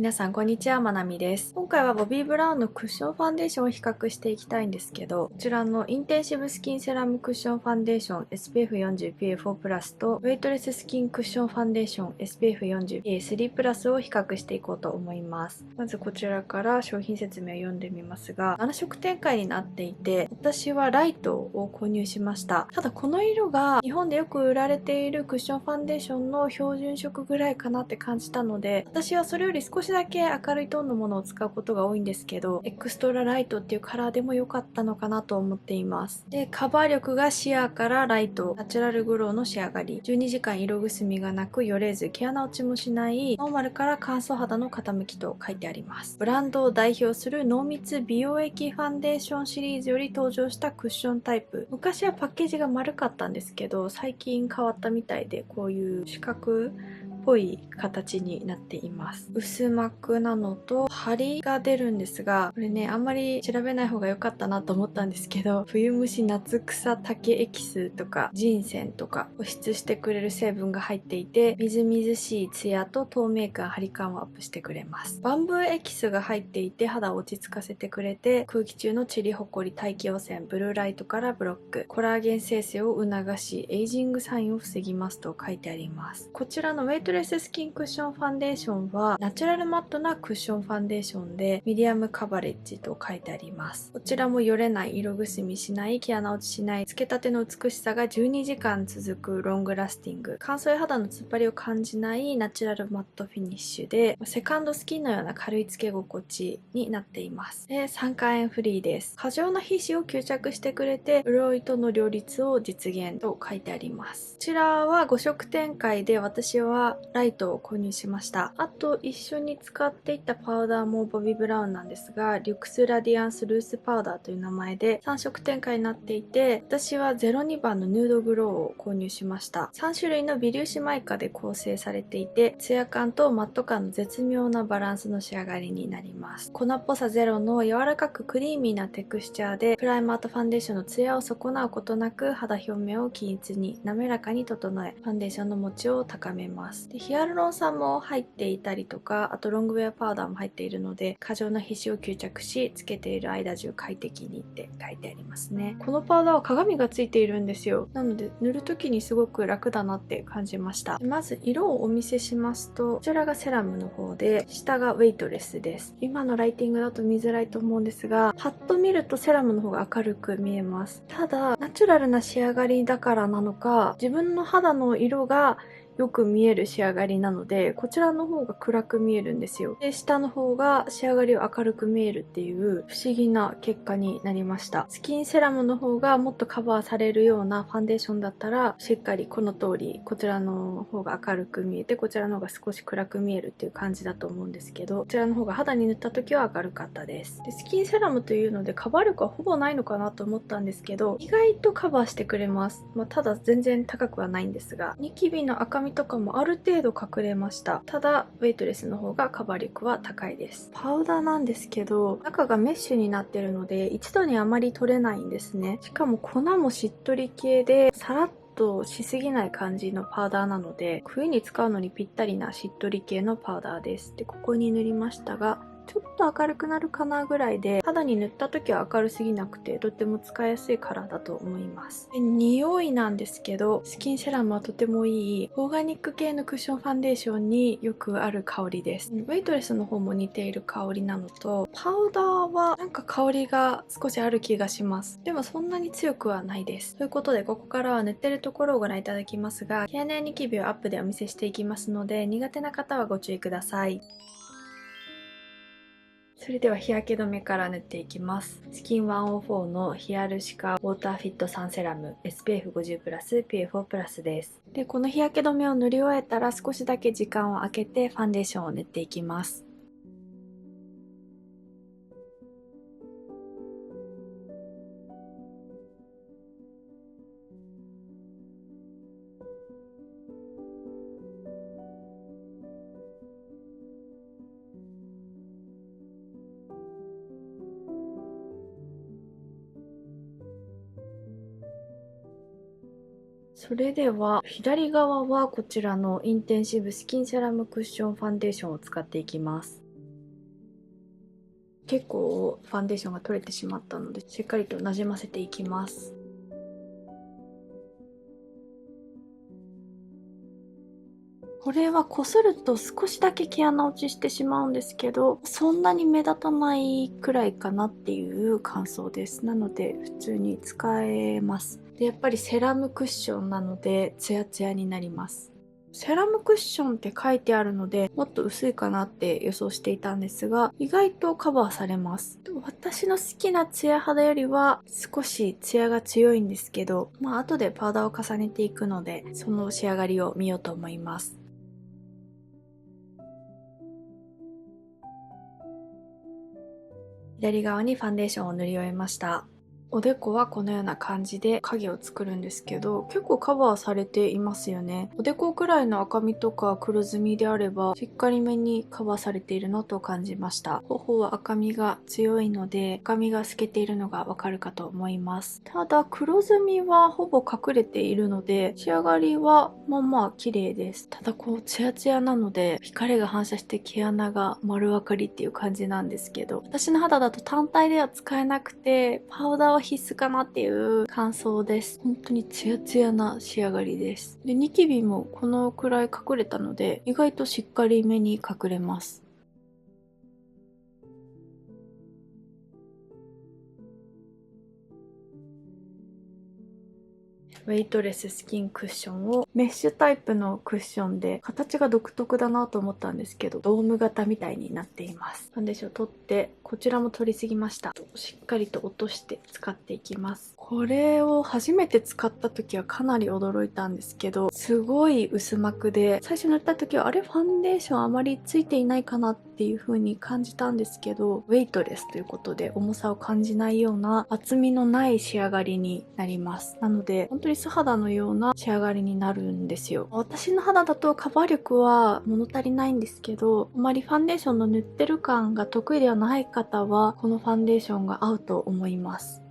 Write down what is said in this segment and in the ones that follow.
皆さんこんにちは、まなみです。今回はボビー・ブラウンのクッションファンデーションを比較していきたいんですけど、こちらのインテンシブスキンセラムクッションファンデーション SPF40PA4+とウェイトレススキンクッションファンデーション SPF40PA3+を比較していこうと思います。まずこちらから商品説明を読んでみますが、7色展開になっていて、私はライトを購入しました。ただこの色が日本でよく売られているクッションファンデーションの標準色ぐらいかなって感じたので、私はそれより少しだけ明るいトーンのものを使うことが多いんですけど、エクストラライトっていうカラーでも良かったのかなと思っています。で、カバー力がシアーからライト、ナチュラルグローの仕上がり、12時間色くすみがなくよれず毛穴落ちもしないノーマルから乾燥肌の傾きと書いてあります。ブランドを代表する濃密美容液ファンデーションシリーズより登場したクッションタイプ。昔はパッケージが丸かったんですけど、最近変わったみたいで、こういう四角っぽい形になっています。薄膜なのと張りが出るんですが、これね、あんまり調べない方が良かったなと思ったんですけど、冬虫夏草竹エキスとかジンセンとか保湿してくれる成分が入っていて、みずみずしいツヤと透明感、張り感をアップしてくれます。バンブーエキスが入っていて肌を落ち着かせてくれて、空気中のチリホコリ、大気汚染、ブルーライトからブロック、コラーゲン生成を促し、エイジングサインを防ぎますと書いてあります。こちらのウェイトレススキンクッションファンデーションはナチュラルマットなクッションファンデーションでミディアムカバレッジと書いてあります。こちらもよれない、色くすみしない、毛穴落ちしない、つけたての美しさが12時間続くロングラスティング、乾燥や肌の突っ張りを感じないナチュラルマットフィニッシュでセカンドスキンのような軽いつけ心地になっています。で、酸化塩フリーです。過剰な皮脂を吸着してくれて潤いとの両立を実現と書いてあります。こちらは5色展開で私はライトを購入しました。あと一緒に使っていったパウダーもボビー・ブラウンなんですが、リュクスラディアンスルースパウダーという名前で3色展開になっていて、私は02番のヌードグローを購入しました。3種類の微粒子マイカで構成されていて、ツヤ感とマット感の絶妙なバランスの仕上がりになります。粉っぽさゼロの柔らかくクリーミーなテクスチャーで、プライマーとファンデーションのツヤを損なうことなく肌表面を均一に滑らかに整え、ファンデーションの持ちを高めます。で、ヒアルロン酸も入っていたりとか、あとロングウェアパウダーも入っているので、過剰な皮脂を吸着し、つけている間中快適にって書いてありますね。このパウダーは鏡がついているんですよ。なので塗るときにすごく楽だなって感じました。まず色をお見せしますと、こちらがセラムの方で、下がウェイトレスです。今のライティングだと見づらいと思うんですが、パッと見るとセラムの方が明るく見えます。ただ、ナチュラルな仕上がりだからなのか、自分の肌の色がよく見える仕上がりなので、こちらの方が暗く見えるんですよ。で、下の方が仕上がりを明るく見えるっていう不思議な結果になりました。スキンセラムの方がもっとカバーされるようなファンデーションだったら、しっかりこの通り、こちらの方が明るく見えて、こちらの方が少し暗く見えるっていう感じだと思うんですけど、こちらの方が肌に塗った時は明るかったです。で、スキンセラムというのでカバー力はほぼないのかなと思ったんですけど、意外とカバーしてくれます。ただ全然高くはないんですが、ニキビの赤みとかもある程度隠れました。ただ、ウェイトレスの方がカバー力は高いです。パウダーなんですけど、中がメッシュになってるので、一度にあまり取れないんですね。しかも粉もしっとり系で、さらっとしすぎない感じのパウダーなので、冬に使うのにぴったりなしっとり系のパウダーです。で、ここに塗りましたが、ちょっと明るくなるかなぐらいで、肌に塗った時は明るすぎなくて、とっても使いやすいカラーだと思います。で、匂いなんですけど、スキンセラムはとてもいい、オーガニック系のクッションファンデーションによくある香りです。ウェイトレスの方も似ている香りなのと、パウダーはなんか香りが少しある気がします。でもそんなに強くはないです。ということで、ここからは塗ってるところをご覧いただきますが、毛穴やニキビをアップでお見せしていきますので、苦手な方はご注意ください。それでは日焼け止めから塗っていきます。スキン104のヒアルシカウォーターフィットサンセラム SPF50+、PA4+です。で、この日焼け止めを塗り終えたら少しだけ時間を空けてファンデーションを塗っていきます。それでは左側はこちらのインテンシブスキンセラムクッションファンデーションを使っていきます。結構ファンデーションが取れてしまったので、しっかりとなじませていきます。これはこすると少しだけ毛穴落ちしてしまうんですけど、そんなに目立たないくらいかなっていう感想です。なので普通に使えます。で、やっぱりセラムクッションなのでツヤツヤになります。セラムクッションって書いてあるので、もっと薄いかなって予想していたんですが、意外とカバーされます。私の好きなツヤ肌よりは少しツヤが強いんですけど、後でパウダーを重ねていくので、その仕上がりを見ようと思います。左側にファンデーションを塗り終えました。おでこはこのような感じで影を作るんですけど、結構カバーされていますよね。おでこくらいの赤みとか黒ずみであれば、しっかりめにカバーされているなと感じました。頬は赤みが強いので、赤みが透けているのがわかるかと思います。ただ、黒ずみはほぼ隠れているので、仕上がりはまあ綺麗です。ただ、ツヤツヤなので、光が反射して毛穴が丸分かりっていう感じなんですけど、私の肌だと単体では使えなくて、パウダーは必須かなっていう感想です。本当にツヤツヤな仕上がりです。で、ニキビもこのくらい隠れたので、意外としっかりめに隠れます。ウェイトレススキンクッションをメッシュタイプのクッションで形が独特だなと思ったんですけど、ドーム型みたいになっています。ファンデーションを取って、こちらも取りすぎました。しっかりと落として使っていきます。これを初めて使った時はかなり驚いたんですけど、すごい薄膜で、最初塗った時はあれファンデーションあまりついていないかなっていう風に感じたんですけど、ウェイトレスということで重さを感じないような厚みのない仕上がりになります。なので、本当に素肌のような仕上がりになるんですよ。私の肌だとカバー力は物足りないんですけど、あまりファンデーションの塗ってる感が得意ではない方は、このファンデーションが合うと思います。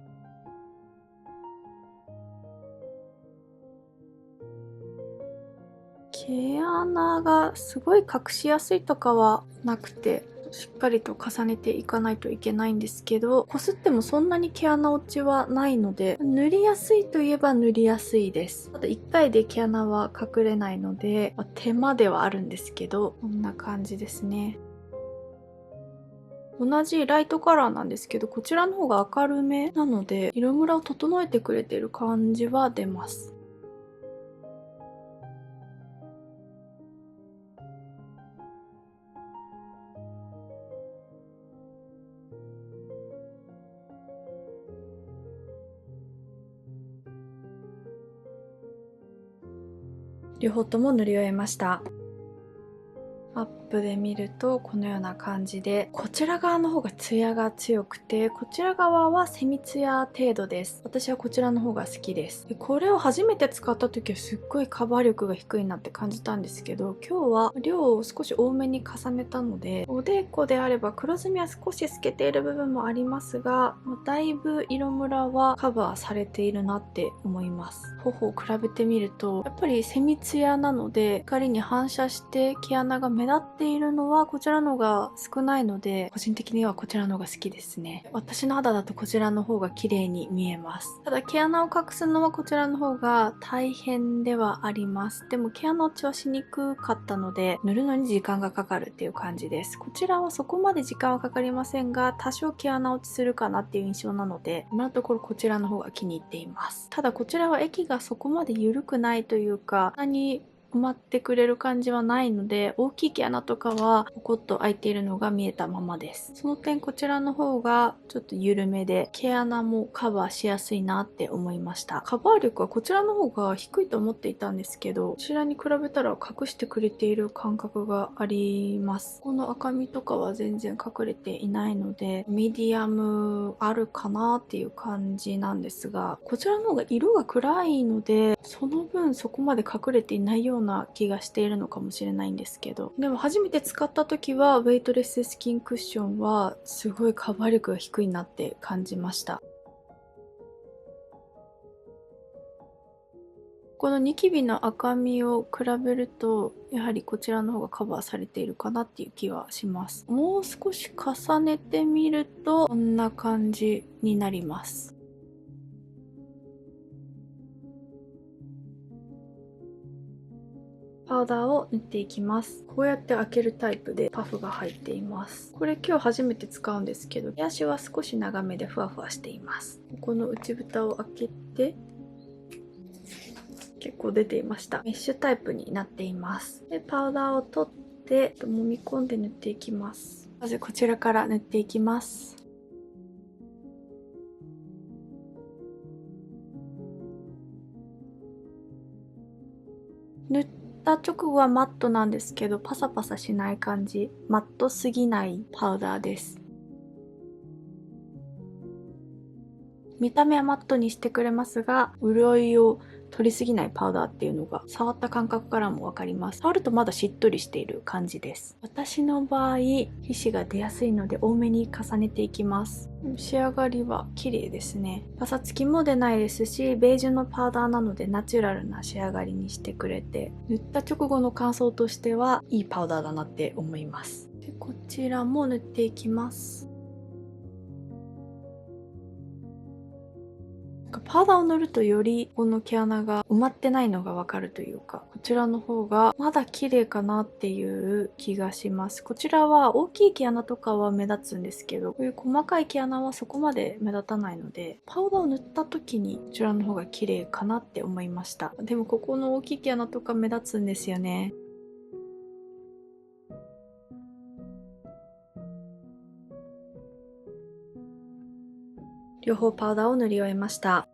毛穴がすごい隠しやすいとかはなくて、しっかりと重ねていかないといけないんですけど、こすってもそんなに毛穴落ちはないので、塗りやすいといえば塗りやすいです。ただ1回で毛穴は隠れないので、手間ではあるんですけど、こんな感じですね。同じライトカラーなんですけど、こちらの方が明るめなので、色ムラを整えてくれている感じは出ます。両方とも塗り終えました。アップで見るとこのような感じで、こちら側の方がツヤが強くて、こちら側はセミツヤ程度です。私はこちらの方が好きです。で、これを初めて使った時はすっごいカバー力が低いなって感じたんですけど、今日は量を少し多めに重ねたので、おでこであれば黒ずみは少し透けている部分もありますが、だいぶ色ムラはカバーされているなって思います。頬を比べてみると、やっぱりセミツヤなので、光に反射して毛穴が目立っているのはこちらの方が少ないので、個人的にはこちらの方が好きですね。私の肌だとこちらの方が綺麗に見えます。ただ毛穴を隠すのはこちらの方が大変ではあります。でも毛穴落ちはしにくかったので、塗るのに時間がかかるっていう感じです。こちらはそこまで時間はかかりませんが、多少毛穴落ちするかなっていう印象なので、今のところこちらの方が気に入っています。ただこちらは液がそこまで緩くないというか、何埋まってくれる感じはないので、大きい毛穴とかはポコッと開いているのが見えたままです。その点こちらの方がちょっと緩めで、毛穴もカバーしやすいなって思いました。カバー力はこちらの方が低いと思っていたんですけど、こちらに比べたら隠してくれている感覚があります。この赤みとかは全然隠れていないので、ミディアムあるかなっていう感じなんですが、こちらの方が色が暗いので、その分そこまで隠れていないような気がしているのかもしれないんですけど、でも初めて使った時はウェイトレススキンクッションはすごいカバー力が低いなって感じました。このニキビの赤みを比べると、やはりこちらの方がカバーされているかなっていう気はします。もう少し重ねてみると、こんな感じになります。パウダーを塗っていきます。こうやって開けるタイプでパフが入っています。これ今日初めて使うんですけど、毛足は少し長めでふわふわしています。この内蓋を開けて、結構出ていました。メッシュタイプになっています。で、パウダーを取って揉み込んで塗っていきます。まずこちらから塗っていきます。塗った直後はマットなんですけど、パサパサしない感じ、マットすぎないパウダーです。見た目はマットにしてくれますが、潤いを取りすぎないパウダーっていうのが触った感覚からもわかります。触るとまだしっとりしている感じです。私の場合、皮脂が出やすいので多めに重ねていきます。仕上がりは綺麗ですね。パサつきも出ないですし、ベージュのパウダーなのでナチュラルな仕上がりにしてくれて、塗った直後の感想としてはいいパウダーだなって思います。で、こちらも塗っていきます。パウダーを塗るとよりこの毛穴が埋まってないのがわかるというか、こちらの方がまだ綺麗かなっていう気がします。こちらは大きい毛穴とかは目立つんですけど、こういう細かい毛穴はそこまで目立たないので、パウダーを塗った時にこちらの方が綺麗かなって思いました。でもここの大きい毛穴とか目立つんですよね。両方パウダーを塗り終えました。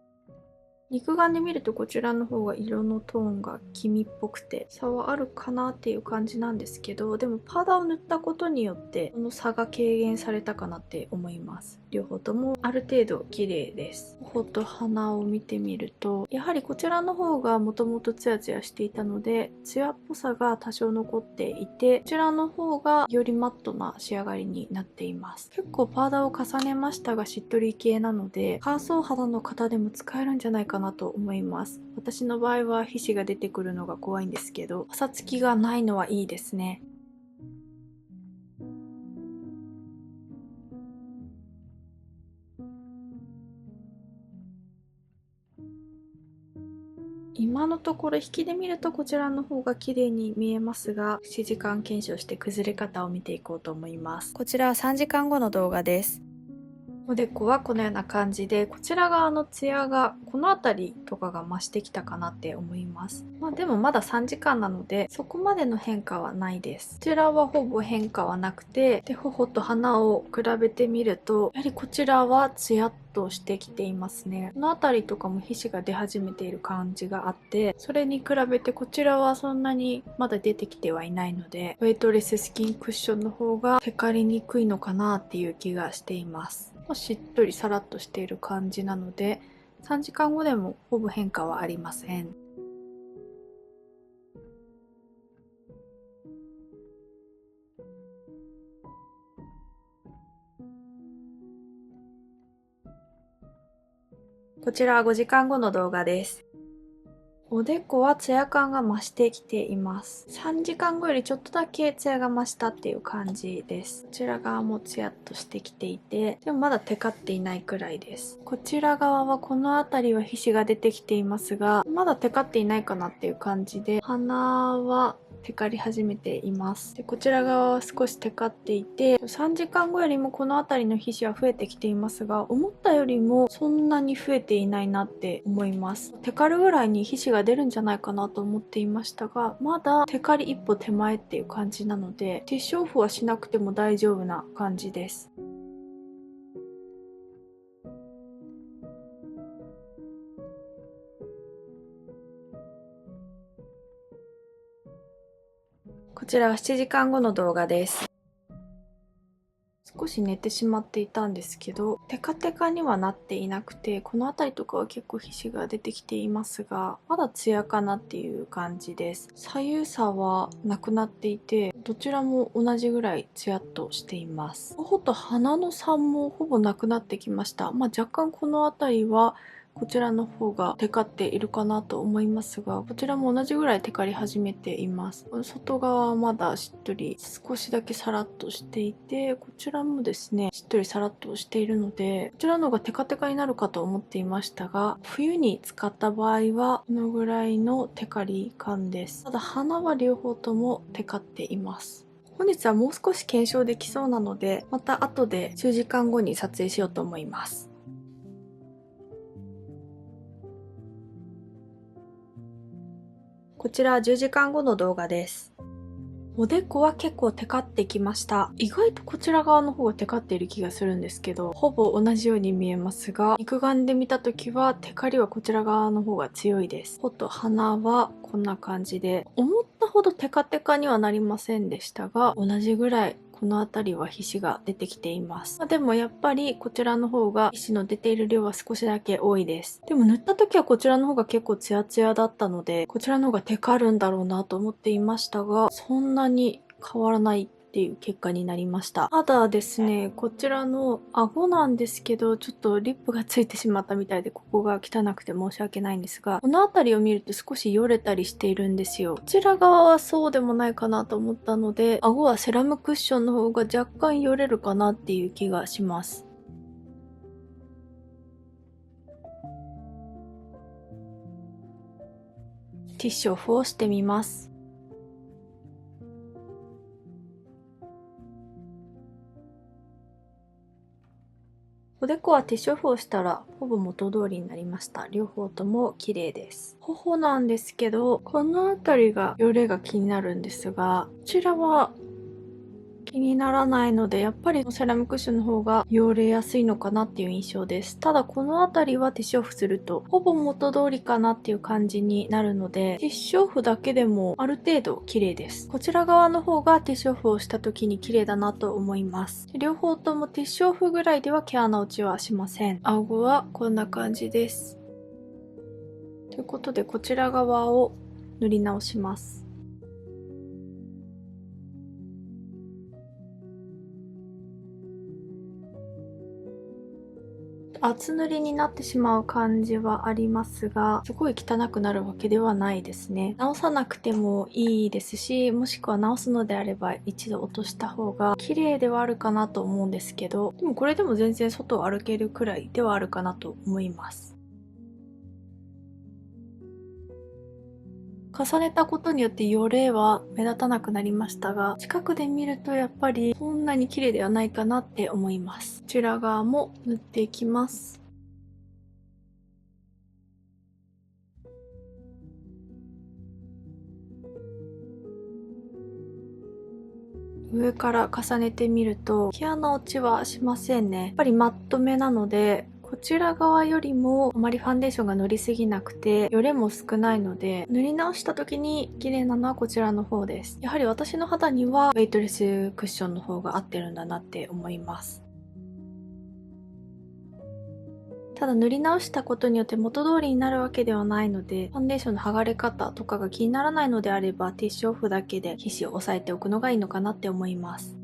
肉眼で見るとこちらの方が色のトーンが黄身っぽくて差はあるかなっていう感じなんですけど、でもパウダーを塗ったことによってこの差が軽減されたかなって思います。両方ともある程度綺麗です。頬と鼻を見てみると、やはりこちらの方がもともとツヤツヤしていたのでツヤっぽさが多少残っていて、こちらの方がよりマットな仕上がりになっています。結構パウダーを重ねましたがしっとり系なので、乾燥肌の方でも使えるんじゃないかなと思います。私の場合は皮脂が出てくるのが怖いんですけど、パサつきがないのはいいですね。今のところ引きで見るとこちらの方が綺麗に見えますが、7時間検証して崩れ方を見ていこうと思います。こちらは3時間後の動画です。おでこはこのような感じで、こちら側のツヤがこの辺りとかが増してきたかなって思います。でもまだ3時間なのでそこまでの変化はないです。こちらはほぼ変化はなくて、で頬と鼻を比べてみると、やはりこちらはツヤっとしてきていますね。この辺りとかも皮脂が出始めている感じがあって、それに比べてこちらはそんなにまだ出てきてはいないので、ウェイトレススキンクッションの方がテカりにくいのかなっていう気がしています。しっとりさらっとしている感じなので、3時間後でもほぼ変化はありません。こちらは5時間後の動画です。おでこはツヤ感が増してきています。3時間後よりちょっとだけツヤが増したっていう感じです。こちら側もツヤっとしてきていて、でもまだテカっていないくらいです。こちら側はこの辺りは皮脂が出てきていますが、まだテカっていないかなっていう感じで、鼻はテカり始めています。でこちら側は少しテカっていて、3時間後よりもこの辺りの皮脂は増えてきていますが、思ったよりもそんなに増えていないなって思います。テカるぐらいに皮脂が出るんじゃないかなと思っていましたが、まだテカリ一歩手前っていう感じなので、ティッシュオフはしなくても大丈夫な感じです。こちらは7時間後の動画です。少し寝てしまっていたんですけど、テカテカにはなっていなくて、この辺りとかは結構皮脂が出てきていますが、まだツヤかなっていう感じです。左右差はなくなっていて、どちらも同じぐらいツヤっとしています。頬と鼻の差もほぼなくなってきました。若干この辺りはこちらの方がテカっているかなと思いますが、こちらも同じぐらいテカり始めています。外側はまだしっとり少しだけサラッとしていて、こちらもですねしっとりサラッとしているので、こちらの方がテカテカになるかと思っていましたが、冬に使った場合はこのぐらいのテカリ感です。ただ鼻は両方ともテカっています。本日はもう少し検証できそうなので、また後で数時間後に撮影しようと思います。こちら10時間後の動画です。おでこは結構テカってきました。意外とこちら側の方がテカっている気がするんですけど、ほぼ同じように見えますが、肉眼で見た時はテカリはこちら側の方が強いです。頬と鼻はこんな感じで、思ったほどテカテカにはなりませんでしたが、同じぐらいこの辺りは皮脂が出てきています。でもやっぱりこちらの方が皮脂の出ている量は少しだけ多いです。でも塗った時はこちらの方が結構ツヤツヤだったので、こちらの方がテカるんだろうなと思っていましたが、そんなに変わらないっていう結果になりました。ただですね、こちらの顎なんですけど、ちょっとリップがついてしまったみたいで、ここが汚くて申し訳ないんですが、この辺りを見ると少しよれたりしているんですよ。こちら側はそうでもないかなと思ったので、顎はセラムクッションの方が若干よれるかなっていう気がします。ティッシュオフをしてみます。おでこはティッシュオフをしたらほぼ元通りになりました。両方とも綺麗です。頬なんですけど、この辺りがよれが気になるんですが、こちらは気にならないので、やっぱりセラミッククッションの方が汚れやすいのかなっていう印象です。ただこの辺りはティッシュオフするとほぼ元通りかなっていう感じになるので、ティッシュオフだけでもある程度綺麗です。こちら側の方がティッシュオフをした時に綺麗だなと思います。両方ともティッシュオフぐらいでは毛穴落ちはしません。顎はこんな感じです。ということでこちら側を塗り直します。厚塗りになってしまう感じはありますが、すごい汚くなるわけではないですね。直さなくてもいいですし、もしくは直すのであれば一度落とした方が綺麗ではあるかなと思うんですけど、でもこれでも全然外を歩けるくらいではあるかなと思います。重ねたことによってよれは目立たなくなりましたが、近くで見るとやっぱりそんなに綺麗ではないかなって思います。こちら側も塗っていきます。上から重ねてみると毛穴落ちはしませんね。やっぱりマット目なので、こちら側よりもあまりファンデーションが乗りすぎなくて、よれも少ないので、塗り直した時に綺麗なのはこちらの方です。やはり私の肌にはウェイトレスクッションの方が合ってるんだなって思います。ただ塗り直したことによって元通りになるわけではないので、ファンデーションの剥がれ方とかが気にならないのであれば、ティッシュオフだけで皮脂を抑えておくのがいいのかなって思います。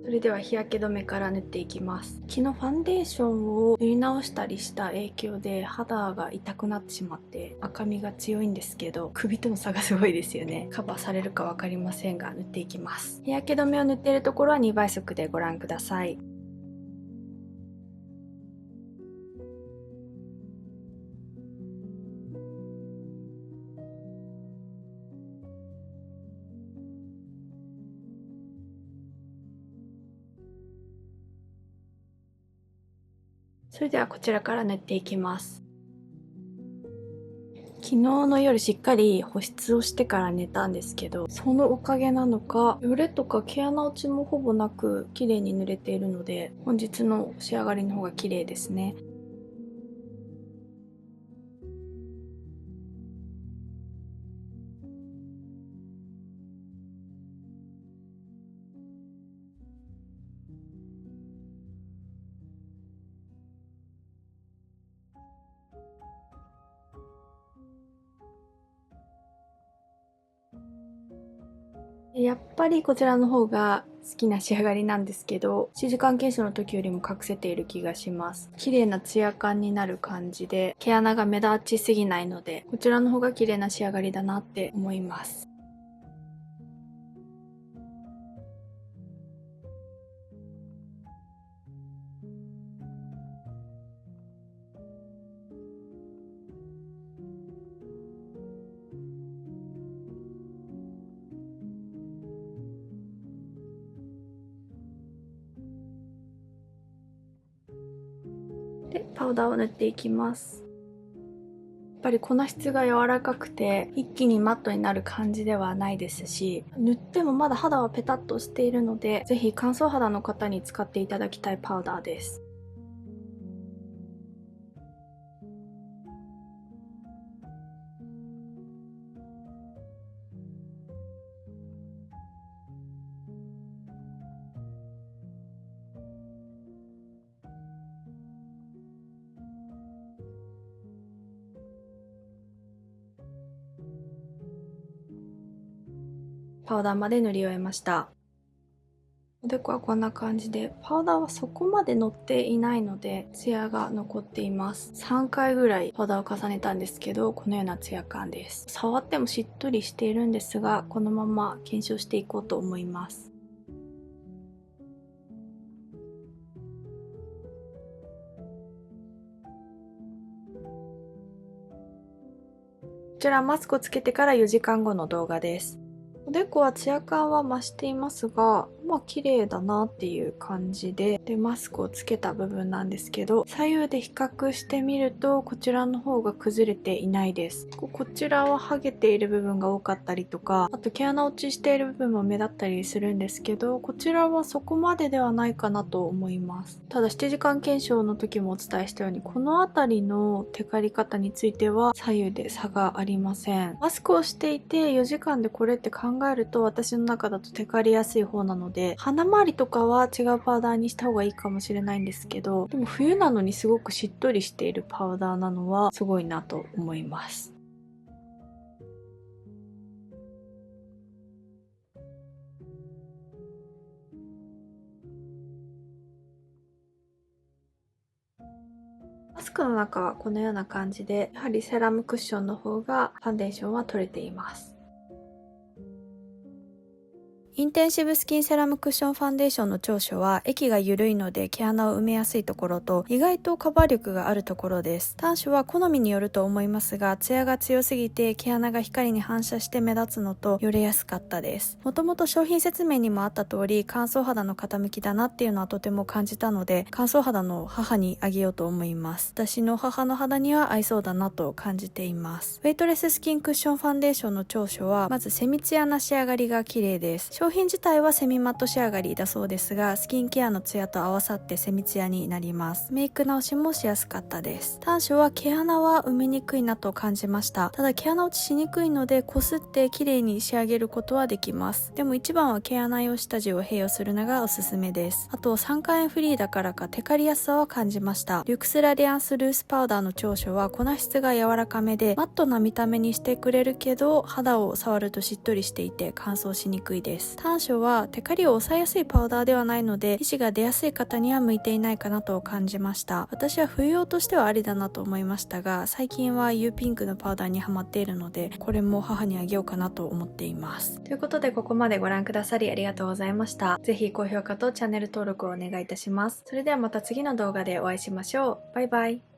それでは日焼け止めから塗っていきます。昨日ファンデーションを塗り直したりした影響で肌が痛くなってしまって赤みが強いんですけど、首との差がすごいですよね。カバーされるか分かりませんが塗っていきます。日焼け止めを塗っているところは2倍速でご覧ください。それではこちらから塗っていきます。昨日の夜しっかり保湿をしてから寝たんですけど、そのおかげなのか、よれとか毛穴落ちもほぼなく綺麗に塗れているので、本日の仕上がりの方が綺麗ですね。やっぱりこちらの方が好きな仕上がりなんですけど、1時間検証の時よりも隠せている気がします。綺麗なツヤ感になる感じで、毛穴が目立ちすぎないので、こちらの方が綺麗な仕上がりだなって思います。で、パウダーを塗っていきます。やっぱり粉質が柔らかくて一気にマットになる感じではないですし、塗ってもまだ肌はペタッとしているので、ぜひ乾燥肌の方に使っていただきたいパウダーです。パウダーまで塗り終えました。おでこはこんな感じで、パウダーはそこまで乗っていないので、ツヤが残っています。3回ぐらいパウダーを重ねたんですけど、このようなツヤ感です。触ってもしっとりしているんですが、このまま検証していこうと思います。こちらマスクをつけてから4時間後の動画です。おでこはツヤ感は増していますが、綺麗だなっていう感じで、マスクをつけた部分なんですけど、左右で比較してみると、こちらの方が崩れていないです。こちらは剥げている部分が多かったりとか、あと毛穴落ちしている部分も目立ったりするんですけど、こちらはそこまでではないかなと思います。ただ、7時間検証の時もお伝えしたように、この辺りのテカリ方については左右で差がありません。マスクをしていて4時間でこれって考えると、私の中だとテカりやすい方なので、鼻周りとかは違うパウダーにした方がいいかもしれないんですけど、でも冬なのにすごくしっとりしているパウダーなのはすごいなと思います。マスクの中はこのような感じで、やはりセラムクッションの方がファンデーションは取れています。インテンシブスキンセラムクッションファンデーションの長所は、液が緩いので毛穴を埋めやすいところと、意外とカバー力があるところです。短所は好みによると思いますが、ツヤが強すぎて毛穴が光に反射して目立つのと、よれやすかったです。もともと商品説明にもあった通り、乾燥肌の傾きだなっていうのはとても感じたので、乾燥肌の母にあげようと思います。私の母の肌には合いそうだなと感じています。ウェイトレススキンクッションファンデーションの長所は、まずセミツヤな仕上がりが綺麗です。商品自体はセミマット仕上がりだそうですが、スキンケアのツヤと合わさってセミツヤになります。メイク直しもしやすかったです。短所は毛穴は埋めにくいなと感じました。ただ毛穴落ちしにくいので、こすって綺麗に仕上げることはできます。でも一番は毛穴用下地を併用するのがおすすめです。あと酸化塩フリーだからかテカりやすさは感じました。リュクスラディアンスルースパウダーの長所は粉質が柔らかめでマットな見た目にしてくれるけど、肌を触るとしっとりしていて乾燥しにくいです。短所はテカリを抑えやすいパウダーではないので、皮脂が出やすい方には向いていないかなと感じました。私は冬用としてはありだなと思いましたが、最近は U ピンクのパウダーにハマっているので、これも母にあげようかなと思っています。ということで、ここまでご覧くださりありがとうございました。ぜひ高評価とチャンネル登録をお願いいたします。それではまた次の動画でお会いしましょう。バイバイ。